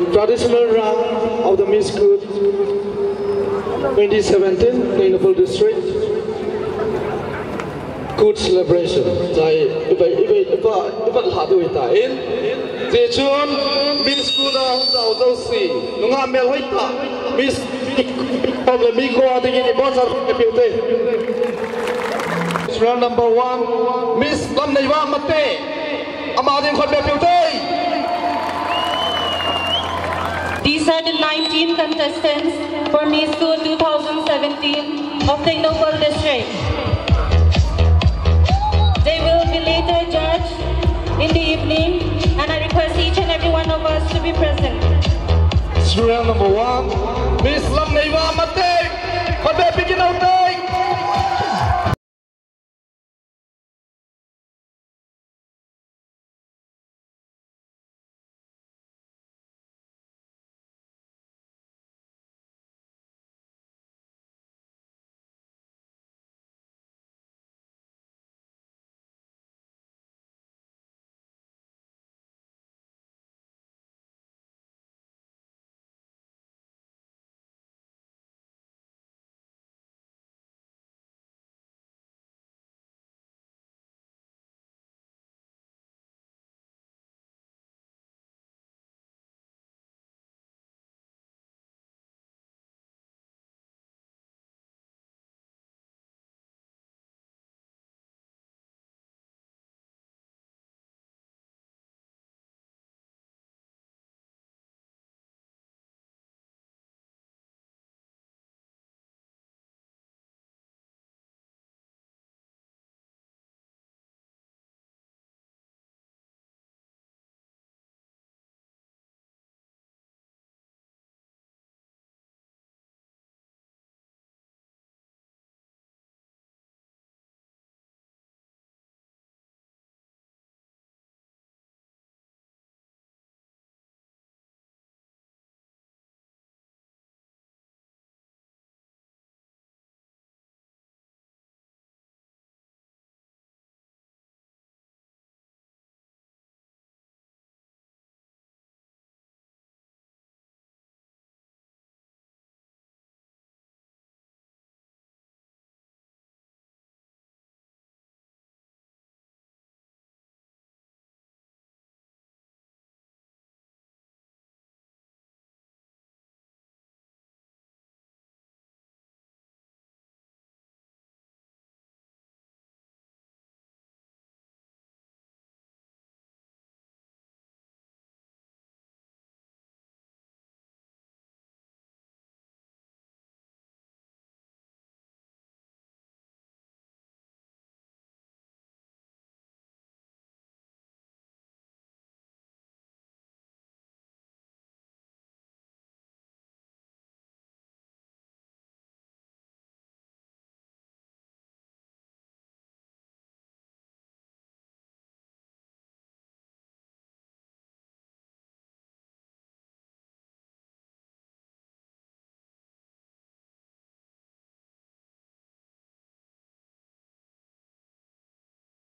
Traditional round of the Miss Good 2017 Plainable District. Good celebration. Miss Good Miss round number 1, Miss Lamneiwa Mate, Amadin These are the 19 contestants for Miss Good 2017 of the Noble District. They will be later judged in the evening, and I request each and every one of us to be present. Round number 1, Miss Lamneiwa Mate, begin out there.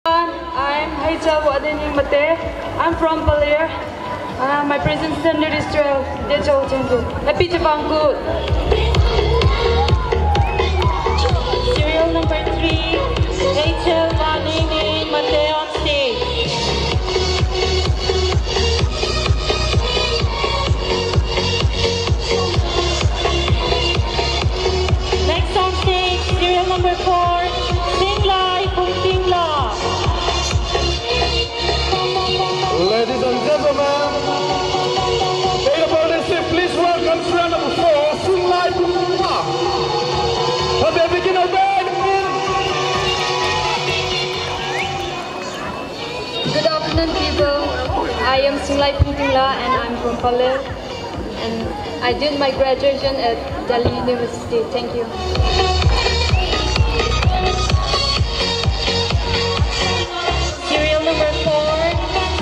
I'm Haicha Wadeni Mate. I'm from Palir. My present standard is 12. Happy to Bangkok. Serial number 3, Rachel Wadeni Mate on stage. Next on stage, serial number 4, Singlai Kumtingla. Ladies and gentlemen, please welcome round number 4, Singlai Kumtingla. Begin of Good afternoon, people. I am Singlai Kumtingla and I'm from Palir. And I did my graduation at Delhi University. Thank you. Serial number 4,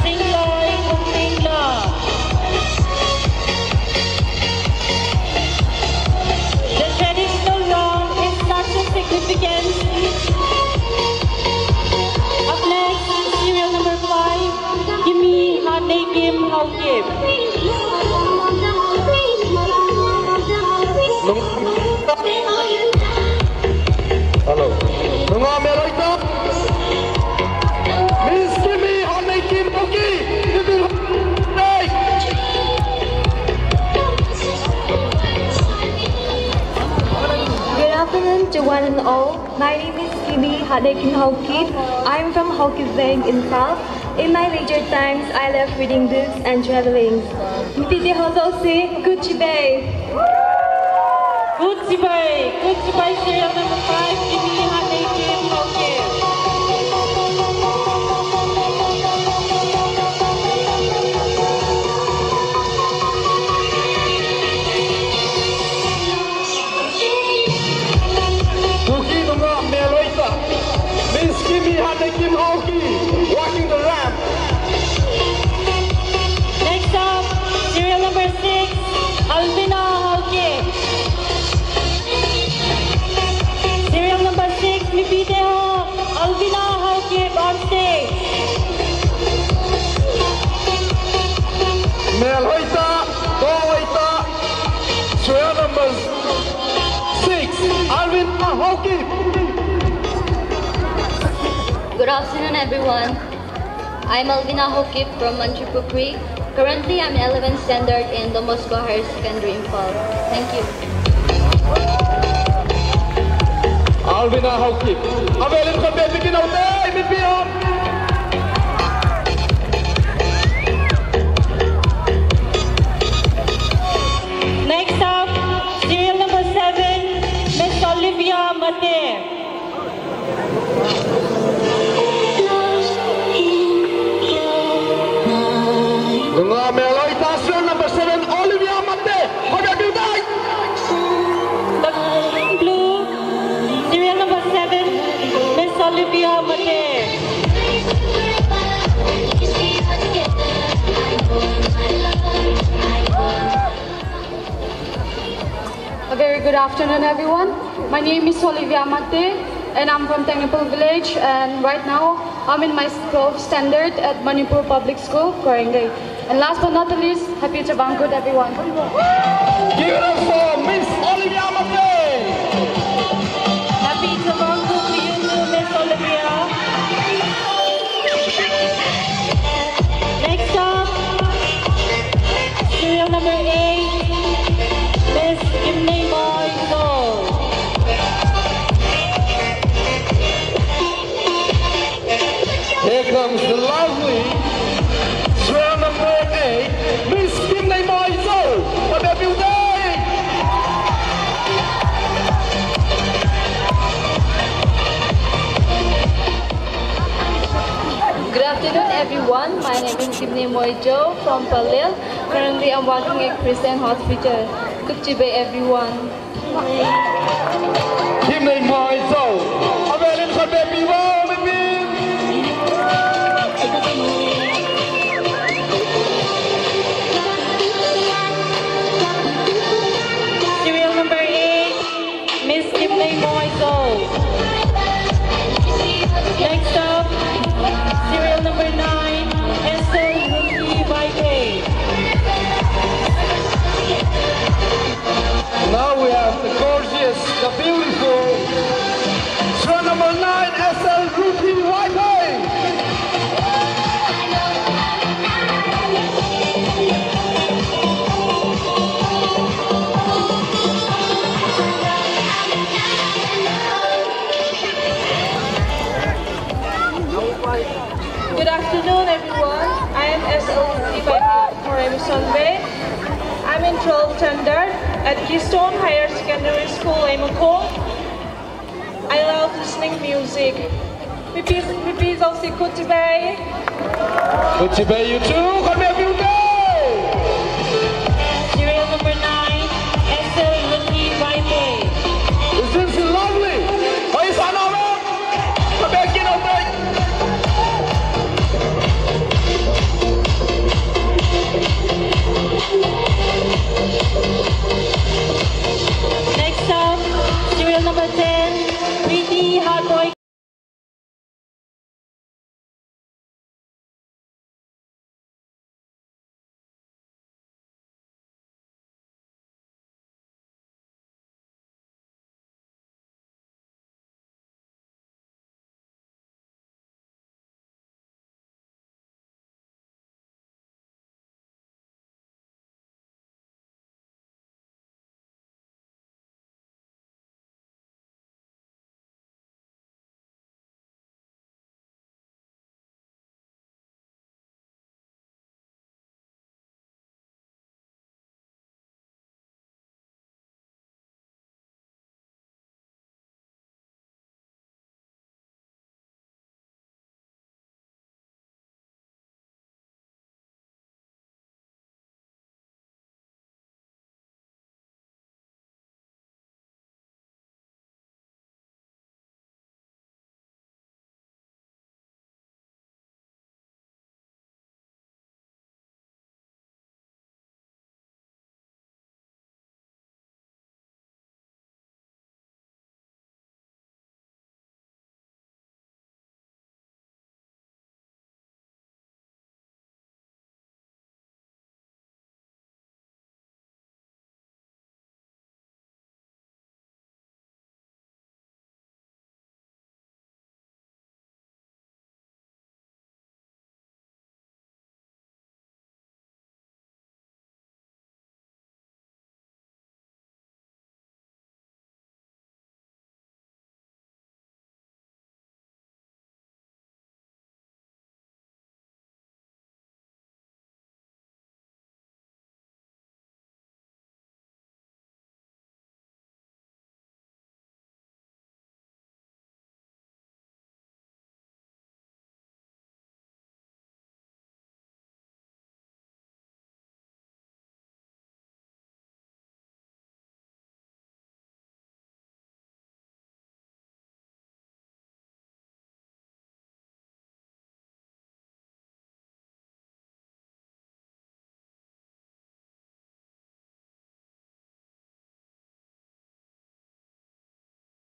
Singlai Kumtingla. The traditional round is such a significance. Up next, serial number 5, Gimme Hane Kim Hao Kim. one and all. My name is Kimi Hadekin Haukit. I'm from Haukit Bank in South. In my leisure times, I love reading books and traveling. Mipite Hozose, Gucci Bay. Gucci Bay. Gucci Bay, serial number 5, Kimi Hadekin Haukit. Miss Kimi Hadekin Haukit, walking the ramp. Next up, serial number 6, Alvina Haukit. Serial number 6, Mipite ho, Alvina Haukit on stage. Melhoita, Doita, serial number 6, Alvina Haukit. Good afternoon, everyone. I'm Alvina Haukit from Manchupukri. Currently, I'm 11th standard in the Moscow Higher Secondary in Paul. Thank you. Alvina Haukit. Avelin ko bebigin ako tayo, Mipion. Next up, serial number 7, Miss Olivia Mate. Mga Melhoita, serial number 7, Olivia Mate. Magagintay! The blue, serial number 7, Miss Olivia Mate. A very good afternoon, everyone. My name is Olivia Mate, and I'm from Tengipul village. And right now, I'm in my 12th standard at Manipur Public School, Korengai. And last but not the least, happy Chabangkut, everyone. Give it up for Miss Olivia Mate. Happy Chabangkut to you too, Miss Olivia. Next up, serial number 8, Miss Kimney Moiso. Here comes the lovely serial number 8, Miss Kimney Moiso. For the building. Good afternoon, everyone. My name is Kimney Moijo from Palil. Currently, I'm working at Christian Hospital. Kuchibe, everyone. Kimney Moiso. Avelin ko baby wow, baby. Serial number 8, Miss Kimney Moiso. Next up, serial number 9, Esther Ruki Baike. Now we have the gorgeous, the beautiful serial number 9, SL Ruthie Whitey. Good afternoon, everyone. I am SL Sonbe. I'm in 12th standard at Keystone Higher Secondary School, Emoko. I love listening music. Repeat of Kuchibe. Kuchibe, you too. Come here, beauty. Serial number 9, Esther Ruki Baike. Isn't she lovely? Oh, it's on our own. Come back, get out there. Next up, serial number 10, Pretty Hard Boy.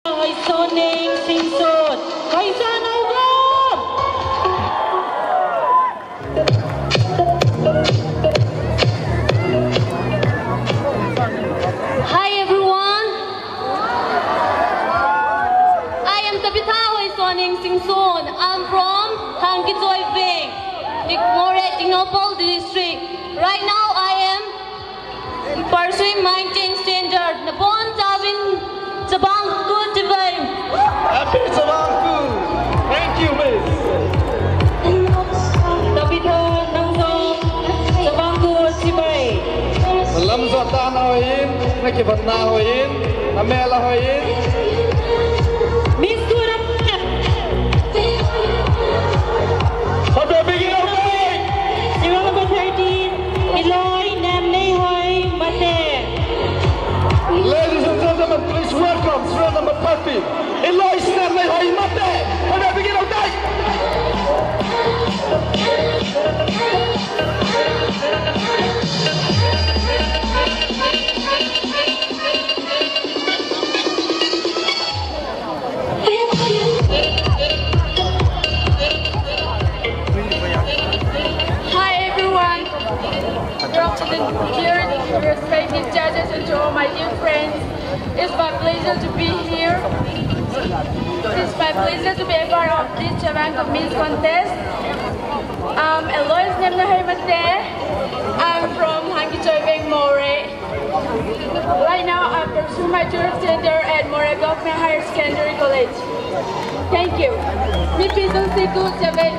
Hoi Soning Singson. Hoi Sanogom! Hi everyone. I am Tabitha Hoi Soning Singson. I'm from Hangitoi Ving, More Tinopol district. Right now I am pursuing my 10th standard. Napon Tawin Sabangku Tivay. Happy Sabangku. Thank you, Miss. Tabitha Nangzong Sabangku Tivay. Lam Zatan Hoyin, Nakivatna Hoyin, Amela Hoyin. Miss Kuram. How do I begin our day? Serial number 13, Eloy Namney Hoi Mate. Ladies and gentlemen, please welcome serial number 13, Eloy Namney Hoi Mate. How do I begin our day? Hi everyone. Good afternoon, dear respected judges and to all my dear friends. It's my pleasure to be here. It's my pleasure to be a part of this Chabangku Miss contest. I'm Eloise Namnahimate. I'm from Hangitoi Ving More. Right now I pursue my 12th standard at More Government Higher Secondary College. Thank you. Mi pisong si Good Chabang.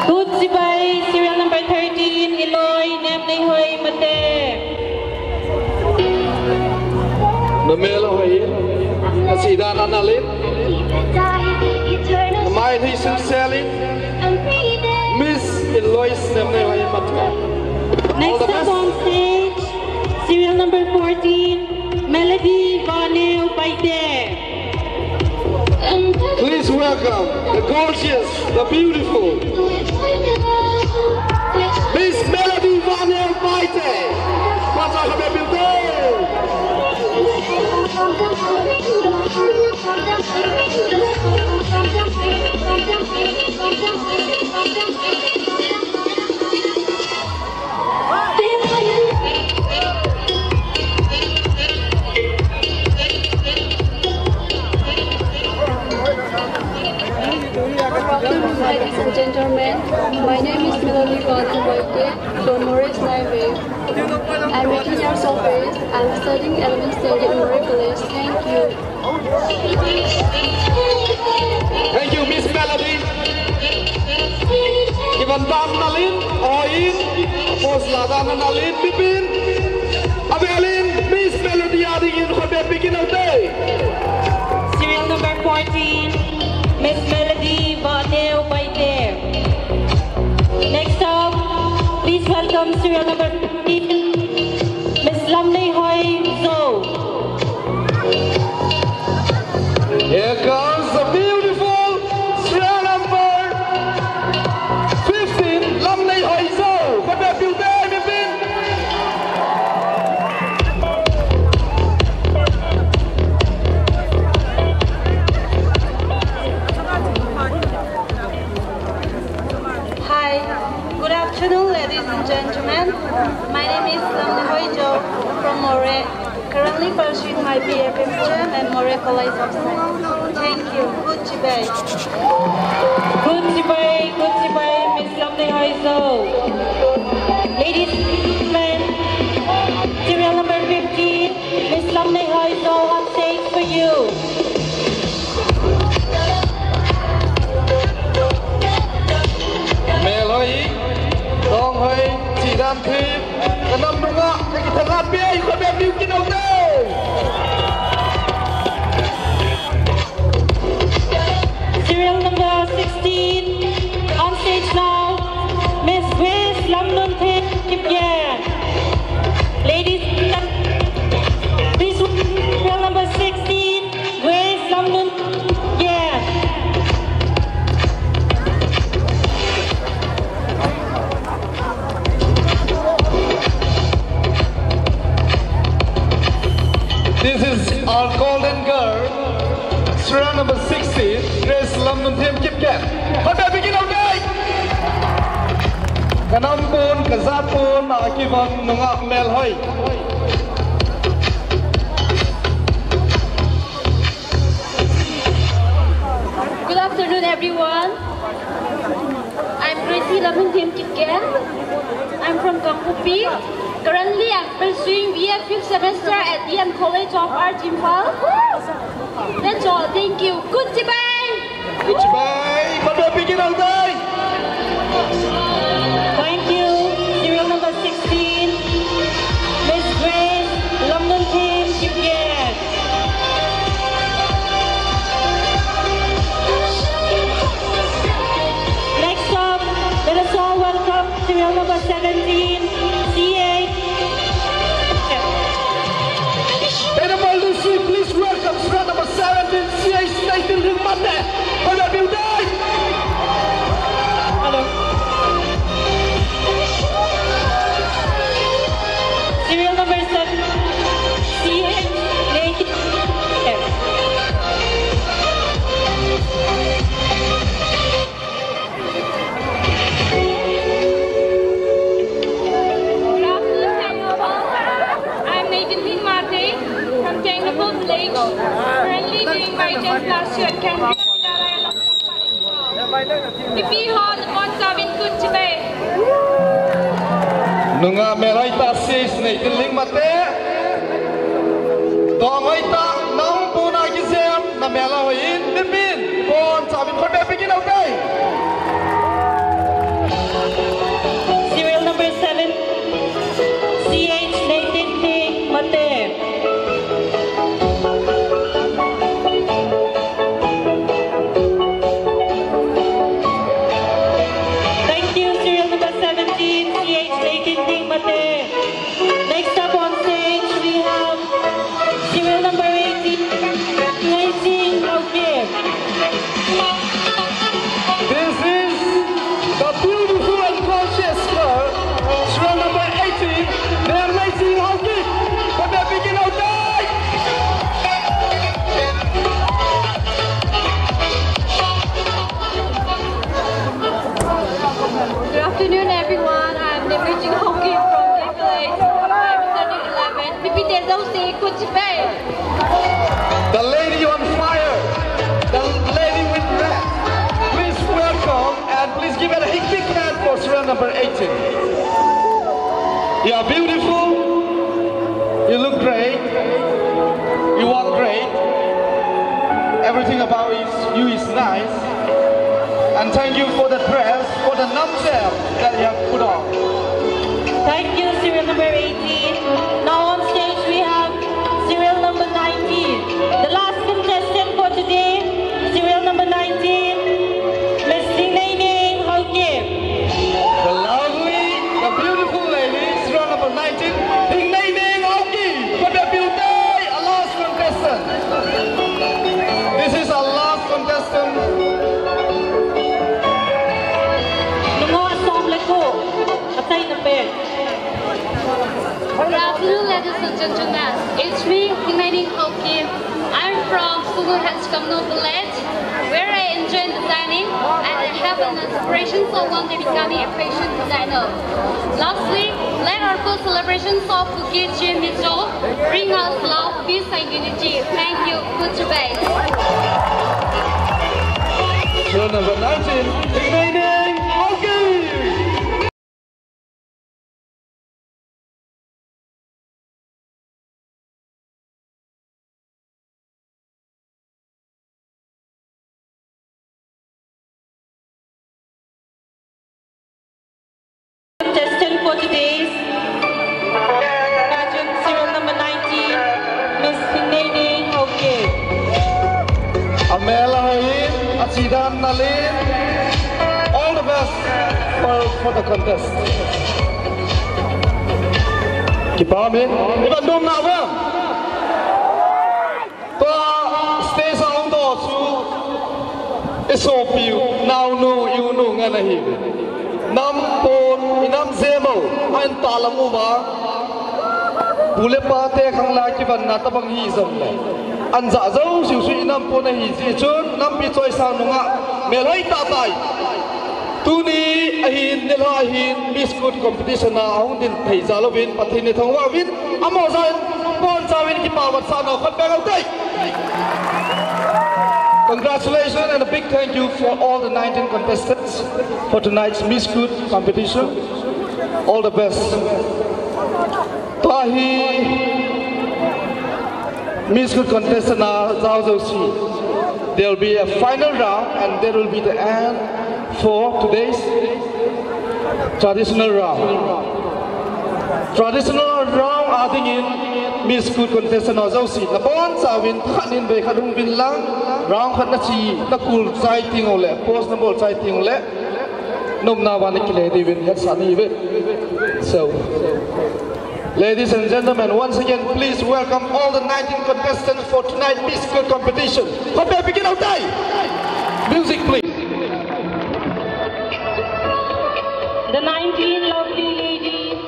Good Sibay, serial number 13, Eloy Namney Hoi Mate. Namela Hoyin, Nasidan Analin, Namay Hisu Selin, Miss Eloy Namney Hoi Mate. Next up on stage, serial number 14, Melody Vanil Baide. Please welcome the gorgeous, the beautiful Miss Melody Vanel Baite. What's up, happy Ladies and gentlemen, my name is Melody Vanil Baite from Morris Library. I'm 18 years of age. I'm studying 11th standard in Morris College. Thank you. Thank you, Miss Melody. Ivan Dam Nalin, Oin, Poslada Nalin, Pipin, Abelin, Miss Melody adding in for the beginning of the day. Serial number 14, Miss Melody Vanil Baide. Next up, please welcome serial number 15, Miss Lamney Hoi Zo. Here comes the beautiful serial number 15, Lamney Hoizo. What a beautiful day, Pipin. Hi, good afternoon, ladies and gentlemen. My name is Lamney Hoijo from More. Currently pursuing my BFM exam at More College of Science. Thank you. Good Jibay. Good Sibay, Miss Lamney Hoi Zo. Ladies and gentlemen, serial number 15, Miss Lamney Hoi Zo on stage for you. Meloi, Dong Hoi, Chidan Phim, Kanam Dunga, Kanam Bia, what a beautiful day. Serial number 16, on stage now, Miss Grace Lamnun Thip Kipyan. Ladies and gentlemen, please welcome serial number 16, Grace Lamnun Kipyan. This is our golden girl, คนแบบbeginเอาได้กระนำปูนกระซาปูนอากีวันนงอักเมลให้ Good afternoon, everyone. I'm Gracie Lamung Tim Kitgen. I'm from Gangpupi. Currently, I'm pursuing BA 5th semester at DN College of Art Impal. That's all. Thank you. Goodbye. Goodbye. Pada begin all day. Thank you. Serial number 16, Miss Grace Lamung Tim Kitgen. Next up, let us all welcome serial number 17, C8. Animal Lucy, please welcome round number 17, C8 Nathan Limate. Pada begin day. Hello. Serial number 7, C8, Naked. Good afternoon, Tangnopo. I'm Nathan Limate from Tangnopo Village. Currently doing my 10th last year at Cambridge Vidyalaya. Pipi Hall, upon Savin Goodbye. Nunga merai ta sis Nathan Limate. Dongai ta nang puna gisem na mela hoin dipin. Pon sabi ko be begin all day. Serial number 7, CH Nathan Ting Mate. Thank you, serial number 17, CH Nathan Ting Mate. Next up on stage, we have serial number 18, Nathan Haukim. This is the beautiful and gorgeous girl. Round number 18. They are Nathan Haukim. Pada begin all day. Good afternoon, everyone. I'm Nimriti Hoki from Gay Village. I'm studying 11. Pipi Tezau say goodbye. The lady on fire. The lady with red. Please welcome and please give it a big hand for round number 18. You are beautiful. You look great. You walk great. Everything about you is nice. And thank you for the dress, for the nutshell that you have put on. Thank you, serial number 18. Now on stage we have serial number 19. The last contestant for today, serial number 19, Miss Dinaining Haukim. The lovely, the beautiful lady, round number 19, Ding Nay Ning Aoki, for the beauty, a last contestant. This is our last contestant. Nungo asom leko, atay na pen. Good afternoon, ladies and gentlemen. It's me, Dinaining Haukim. I'm from Sugunhanskamno Village, where I enjoy designing and I have an aspiration for one day becoming a fashion designer. Lastly, let our full celebrations of Bukit Jimito bring us love, peace, and unity. Thank you. Goodbye. Round number 19, Ding Nay Ning Aoki. Contestant for today's pageant, serial number 19, Miss Dinaining Haukim. Amela Hoyin, Achidan Nalin, all the best for the contest. Kipamin, iban dum na ba? To stay sa undo su isopiu, now no you no nga nahi. Nam pon inam zemo, ain talamu ba? Bule pate khang la ki ban na tabang hi zam le. An za zo siu su inam pon na hi ji chun nam pi choi sa nunga melai tatai tuni ahin nila ahin Miss Good competition na ahong din thei zalovin pathini thongwa win amozan pon zawin ki pawat sana khat bengal dai. Congratulations and a big thank you for all the 19 contestants for tonight's Miss Good competition. All the best. Tahi Miss Good contestant now there will be a final round and there will be the end for today's traditional round. Traditional round I think in Miss Good contestant now na bon sa win khanin be khadung bin lang round khat na chi na kul sai ting ole post na bol sai ting ole nom na wan ki le di win het sani be. So ladies and gentlemen, once again, please welcome all the 19 contestants for tonight's Miss Good competition. Hope they begin out day. Music, please. The 19 lovely ladies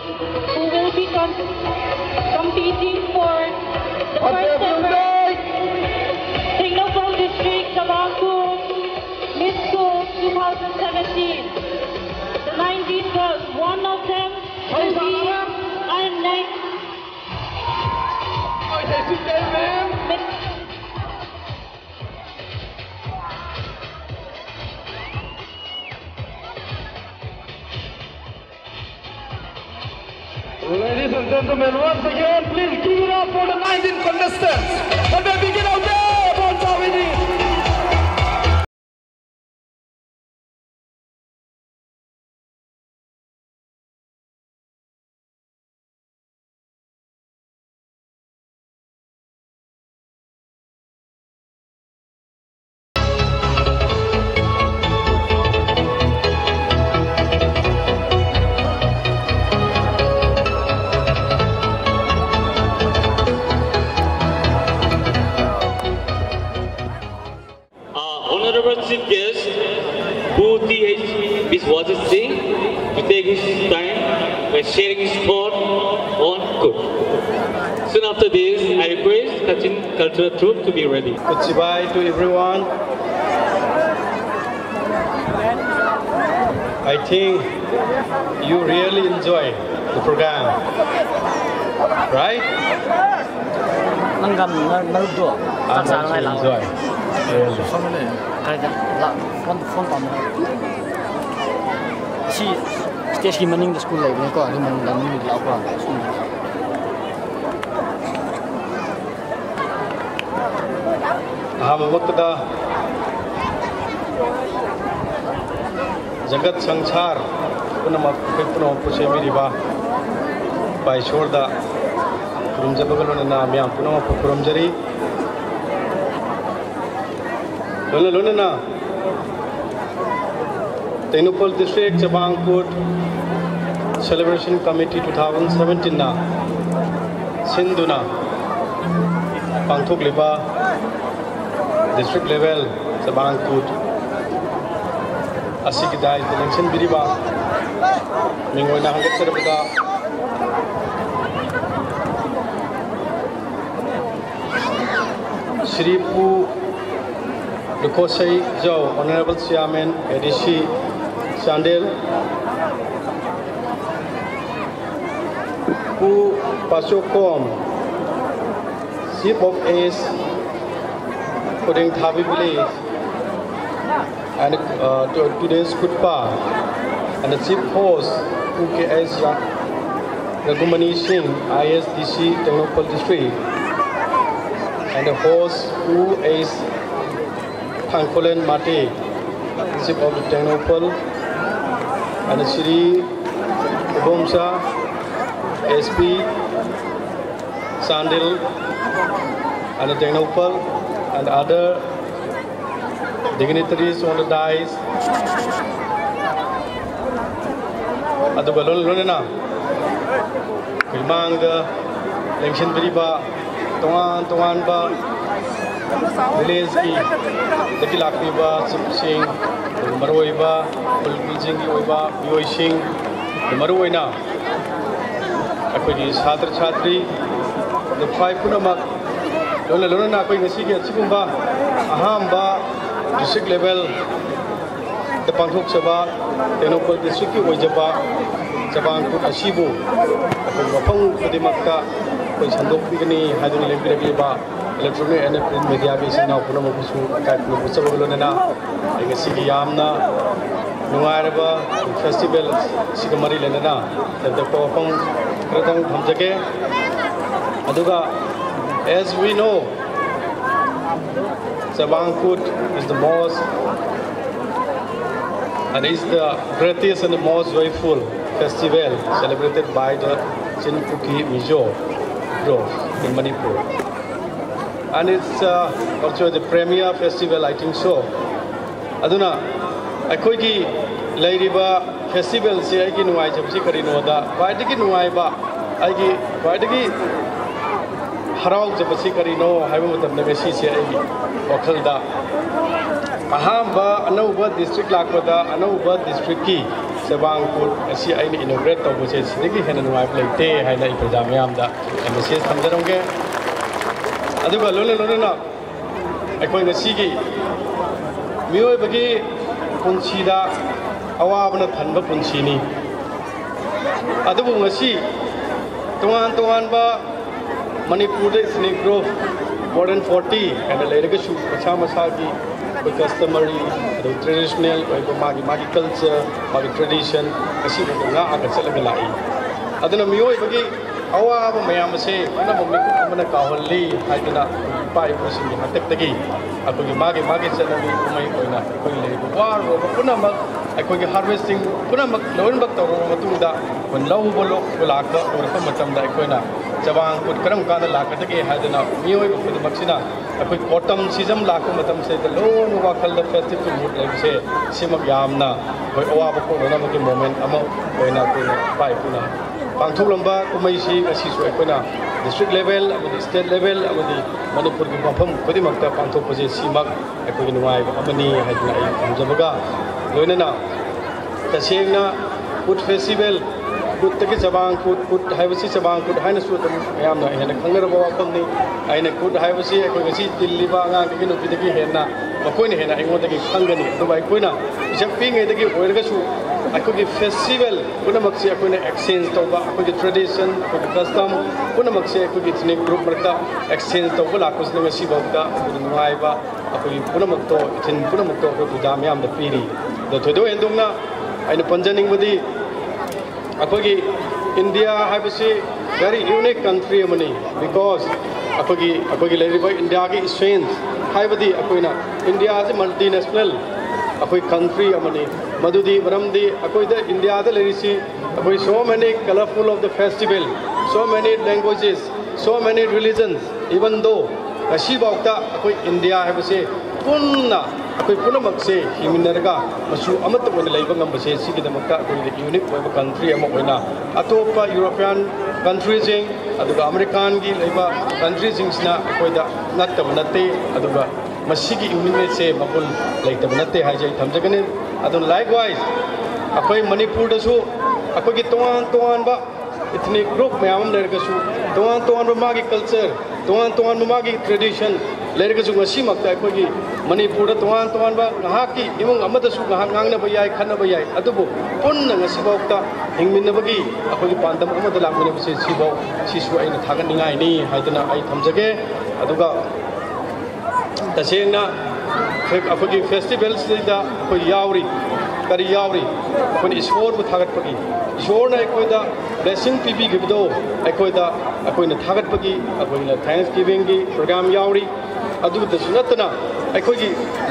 who will be competing for the first ever Technopole District Sabangpur Miss Good 2017. The 19 girls, one of them will be Ladies and gentlemen, once again, please give it up for the 19 contestants. And they begin out there, Bonza winning. Chief guest, Boo T.H. Biswajit Singh, to take his time by sharing his thought on Good. Soon after this, I request Kachin Cultural Troupe to be ready. Goodbye to everyone. I think you really enjoy the program, right? I enjoy. Stage manning the school like ko ri man dan ni la ko aham waqta jagat sangsar punamak puno puse miriba bai shorda rumjabagalona na myam puno pukrumjari lona na Technopole District Sabangpur Celebration Committee 2017 na Sinduna Pangthok Liba District level Sabangpur Asigidai election biriba Mingona hangat serabda Shripu Lukosai Joe Honorable Chairman ADC Sandel, who Pasokom, Chief of Ace, Puding Thavi Village, and today's Kutpa, and the Chief Host, UKS Ragumani Singh, ISDC Technopole District, and the host, who is Thankpolen Mate, Chief of the Technopole, and Shri Ubomsa, SP, Sandil, and the Technopole, and other dignitaries on the dais. At the Balon Lunana, Kilmanga, Lengshin Biriba, Tonganba, Village, the Kilakiba, Sing. Maroiba, Pulpulsing, Yoishing, the Maroina, Akudi Sadr Chatri, the five Punamak, Lona Lona, Nasi, Chibumba, Ahamba, district level, पांथोक सभा टेक्नोपल district की ओइजबा जबांकुट असिबु मफम खुदिमक्ता कोई संदोकपिगनी हादुन लेबिरबिबा electronic and print media की सिना पुनमुसु काटनु बुसबगलोना एगसिगी यामना नुंगारबा festival सिगमरी लेना तब मफम खरतंग थमजगे अदुगा as we know Sabangkut is the most and is the greatest and the most joyful festival celebrated by the Chinpuki Mizo Grove in Manipur. And it's also the premier festival, I think so. Aduna, akoigi lairiba festival se aigi nuai jabsi karinoda, waidigi nuai ba, aigi waidigi harau jabsi karino, haibu matam nagasi se aigi wakhalda. Ahamba anauba district lakpada anauba district ki Sabangkut asi aini inaugurate to bose sidigi hena nuai plate haina ipajam yamda message thamjaronge aduga lona aikoi ngasigi mioi bagi punsida awabna thanba punsini adubu ngasi tuan ba Manipur de snake grove more than 40 and later shu macha masagi customary traditional magi culture magi tradition asi nga aga chalaga lai aduna mioi bagi awa mayam se ana mamiku amana kawalli haidana pai pusin hatek tagi akogi magi chalabi kumai koina koi le war ro punamak akogi harvesting punamak loin bak tawro matunda kon lau bolok bulaka or matam da koina Sabangkut karam kana lakatagi haidana mioi bu maksina akoi autumn season lakku matam se the lone wakal the festival mood like se simak yamna koi awa ko na maki moment ama koina ko pai kuna pangthuk lamba kumai si asi so koina district level amadi state level amadi Manipur ki mafam kodi makta pangthuk pose simak akoi nuai amani haidana ai amjabaga loinana tasengna food festival Kut taki Sabangkut kut haibasi Sabangkut haina su tam yamna hena khangna rawa kamni aina kut haibasi ekoi ngasi tilliba nga ki no pidagi hena makoi ne hena ingo taki khangani to bai koina isap pingai taki oirga su akoi festival kuna maksi akoi ne exchange to ba akoi tradition akoi custom kuna maksi akoi ni group marta exchange to bula kus ne ngasi bawda nuai ba akoi kuna makto itin kuna makto ko pujam yam da piri do thodo endungna aina panjaning budi akogi India habisi very unique country amani because akogi leriba India ki strength haibadi akoina India is multinational akoi country amani madudi baramdi akoi the India the lerisi akoi so many colorful of the festival so many languages so many religions even though ashi bawta akoi India habisi punna akoi punamak se himinarga masu amat wona leiba ngambase sigidamakta akoi unique oiba country ama oina atopa European countries jing aduga American gi leiba countries jing sina akoi da natta natte aduga masigi unique se mabul leita natte haijai thamjagane adun likewise akoi Manipur da su akoi gi toan ba ethnic group mayam lerga su toan ba magi culture toan ba magi tradition lerga su ngasi makta akoi Manipur da toan ba ngahaki imung amada su ngahak ngangna ba yai khanna ba yai adubu punna ngasi bawta hingminna bagi akoi pandam amada lakmene bise sibaw sisu aina thagan ningai ni haidana ai thamjage aduga tasengna akoi festivals da akoi yauri kari yauri akoi ishwar bu thagat pagi ishwar na akoi da blessing pibi gibdo akoi da akoi na thagat pagi akoi na thanksgiving gi program yauri adu da sunatna akoi gi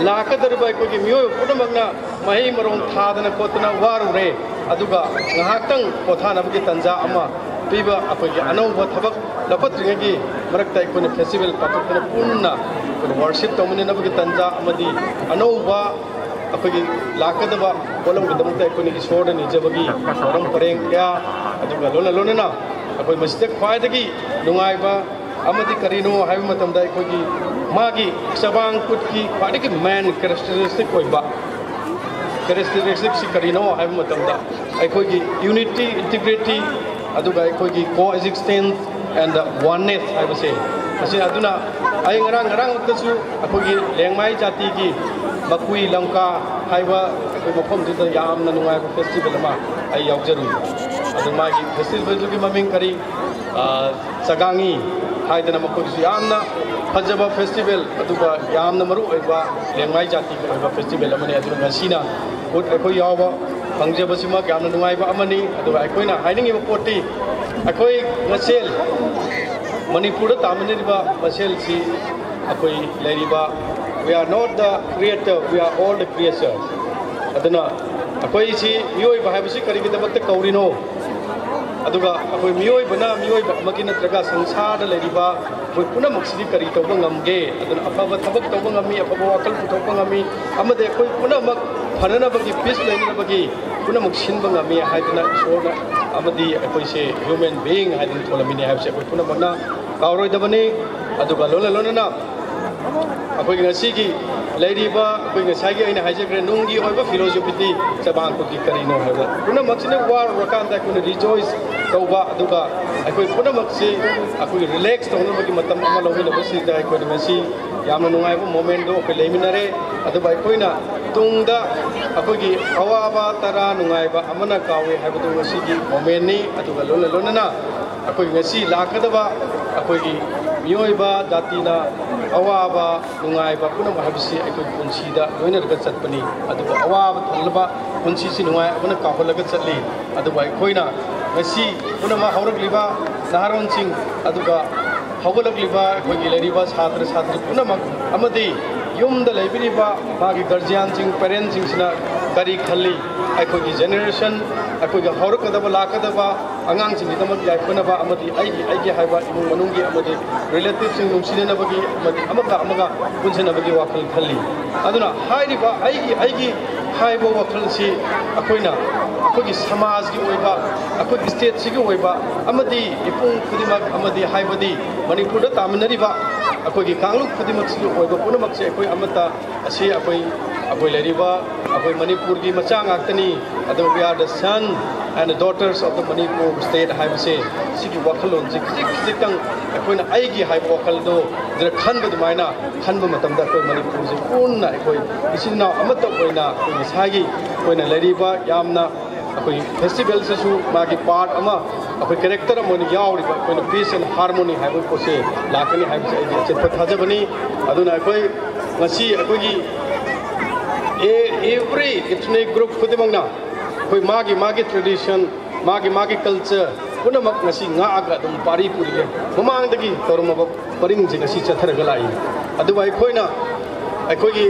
lakadarba akoi gi miyo pudamagna mahi marong thadana kotna warure aduga ngahaktang pothana bagi tanja ama piba akoi gi anauba thabak lapatringa gi marakta akoi na festival patokna punna worship tomune na bagi tanja amadi anauba akoi lakadaba kolam gidamta akoi ni iswar ni jabagi kolam pareng kya aduga lona na akoi masjid khwaidagi nungaiba amadi karino haiba matamda akoi magi Sabangkut ki khwadiki main characteristic oiba characteristic si karino haiba matamda akoi unity integrity aduga akoi coexistence and oneness haiba se asi aduna ai ngarang utasu akoi lengmai jati ki makui langka haiba ꯑꯩꯈꯣꯏ ꯃꯐꯝꯗꯨꯗ ꯌꯥꯝꯅ ꯅꯨꯡꯉꯥꯏꯕ festival ꯑꯃ ꯑꯩ ꯌꯥꯎꯖꯔꯨꯏ ꯑꯗꯨ ꯃꯥꯒꯤ ꯐꯦꯁꯇꯤꯚꯦꯜꯗꯨꯒꯤ ꯃꯃꯤꯡ ꯀꯔꯤ ꯆꯒꯥꯡꯉꯤ ꯍꯥꯏꯗꯅ ꯃꯈꯣꯏꯁꯨ ꯌꯥꯝꯅ ꯐꯖꯕ ꯐꯦꯁꯇꯤꯚꯦꯜ ꯑꯗꯨꯒ ꯌꯥꯝꯅ ꯃꯔꯨꯑꯣꯏꯕ ꯂꯦꯡꯃꯥꯏ ꯖꯥꯇꯤꯒꯤ ꯑꯣꯏꯕ ꯐꯦꯁꯇꯤꯚꯦꯜ ꯑꯃꯅꯤ ꯑꯗꯨꯅ ꯉꯁꯤꯅ ꯑꯩꯈꯣꯏ ꯌꯥꯎꯕ ꯐꯪꯖꯕꯁꯤꯃꯛ ꯌꯥꯝꯅ ꯅꯨꯡꯉꯥꯏꯕ ꯑꯃꯅꯤ ꯑꯗꯨꯒ ꯑꯩꯈꯣꯏꯅ ꯍꯥꯏꯅꯤꯡꯉꯤꯕ ꯄꯣꯠꯇꯤ ꯑꯩꯈꯣꯏ ꯃꯁꯦꯜ ꯃꯅꯤꯄꯨꯔꯗ ꯇꯥꯃꯤꯟꯅꯔꯤꯕ ꯃꯁꯦꯜꯁꯤ ꯑꯩꯈꯣꯏ ꯂꯩꯔꯤꯕ we are not the creator we are all the creators aduna akoi si miyoi ba haibasi karigidamatta kaurino aduga akoi miyoi bana miyoi ba amagi natraga sangsar da leriba koi puna maksidi kari tawba ngamge aduna afaba thabak tawba ngami afaba wakal puthokba ngami amade koi puna mak phanana bagi peace leina bagi puna maksin ba ngami haidana isona amadi akoi se human being haidin tholamini haibse koi puna magna kauroi dabani aduga lona lona na अखोई ngasi लेरिबा अखोई ngसागी अइना हाइजेग्रे नुंगी ओइबा philosophy चबांग को की करिनो हैबा पुना मक्सिने वार रकांदा कुन rejoice तौबा अदुगा अखोई पुना मक्सि अखोई relax तौनो बगी मतम अमा लोगिन बसि दा अखोई ngasi यामना नुंगाइबो मोमेंट दो अखोई लेमिनरे अदुबा अखोइना तुंगदा अखोई अवाबा तरा नुंगाइबा अमना कावे हैबदो ngasi की मोमेंट नि अदुगा लोना लोना अखोई ngasi लाखदबा अखोई मियोइबा जातिना अवाबा नुंगाइबा पुनम हाबिसि अखोई पुंसीदा लोइनरगा चतपनी अदुबा अवाबा थलबा पुंसीसि नुंगाइ अबना काहलगा चतली अदुबा अखोइना ngasi पुनम हौरगलिबा नहारोनसिंग अदुगा हौगलगलिबा अखोई लेरिबा छात्र छात्री पुनम अमदि युमदा लेबिरिबा मागी गार्जियन पेरेंट्स सिंगसिना करी खल्ली अखोई जेनरेशन अखोई हौरकदबा लाकदबा अंगांग सिंगिदमक याइफनबा अमदि आइगी हाइबा इमुंग मनुंगी अमदि रिलेटिव सिंग नुंसिनबगी अमदि अमगा पुंसनबगी वाखल खल्ली अदुना हाइरिबा आइगी हाइबो वाखलसी अखोइना अखोई समाज की ओइबा अखोई स्टेट सिगी ओइबा अमदि इपुंग खुदिमक अमदि हाइबदि मणिपुर दा तामिनरिबा अखोई कांगलुक खुदिमक सिगी ओइबा पुनमक से अखोई अमता असी अखोई लेरिबा अखोई मणिपुर की मचा ngaktani adu we are the son and the daughters of the Manipur state haibase sigi wakalon jikang akoina aigi haiba wakaldo jira khanba dumaina khanba matamda koi Manipur ji punna akoi isina amata koina koi sagi koina leriba yamna akoi festival se su magi part ama akoi character amoni yauriba koina peace and harmony haiba kose lakani haibase aigi chetpa thajabani aduna akoi ngasi akoi gi every ethnic group khudimangna koi magi tradition magi culture punamak ngasi ngaaga dum pari puri mamang dagi torma paring ji ngasi chatharaga lai adu bai khoina akoi gi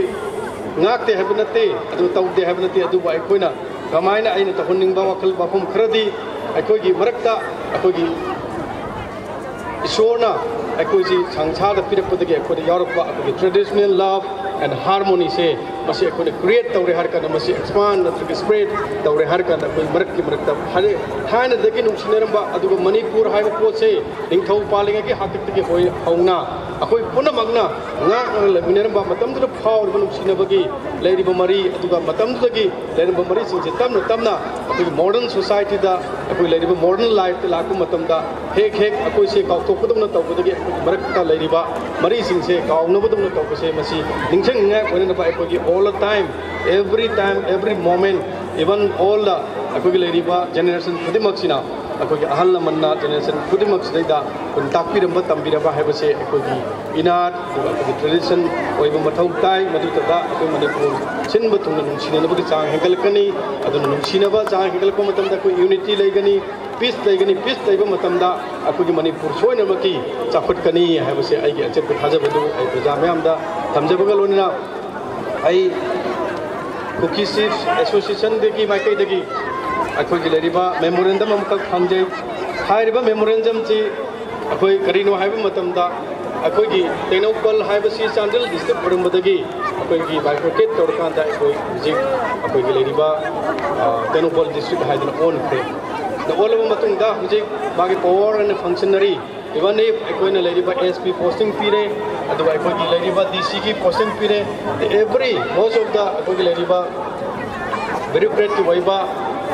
ngakte habnate adu taude habnate adu bai khoina kamaina aina tahunning ba wakal bafum khradi akoi gi marakta akoi gi ishona akoi ji sangsar da pirapudagi akoi yaurpa akoi traditional love and harmony se masi akoi create tawre har kana masi expand na spread tawre har kana akoi marak ki marak ta hare haina dagi nungsineramba aduga Manipur haina po se ningthau palinga ki hakik ki hoi hauna akoi puna magna nga mineramba matam du phawr banu sinabagi leiriba mari aduga matam du dagi leiriba mari singse tamna akoi modern society da akoi leiriba modern life la ku matam da hek akoi se kaw to kudum na taw dagi akoi marak ta leiriba mari singse kaw no budum na taw se masi ningsang nga koina ba akoi all the time every moment even all the akoi leiriba generation khudimaksina akoi ahal manna generation khudimaks daida kun takpiramba tambiraba haibase akoi inat akoi tradition oiba mathau tai madu ta akoi Manipur sinba thungna nungsina nabagi chang hengalkani aduna nungsinaba chang hengalko matamda akoi unity leigani peace leiba matamda akoi Manipur soina maki chakhutkani haibase aigi achet thajabadu ai praja mayamda thamjabaga lonina ai Cookie Chiefs Association degi maikai degi akoi gi leriba memorandum amkal khamjai hairiba memorandum chi akoi karino haiba matamda akoi gi Tenopal haiba si Chandel district burumbadagi akoi gi bifurcate torkanda akoi ji akoi gi leriba Tenopal district haidana on kre the all of matungda hujik bagi power and functionary even if akoi na leriba SP posting pire adwa akoi gi leriba DC ki posting pire every most of the akoi gi leriba bureaucratic waiba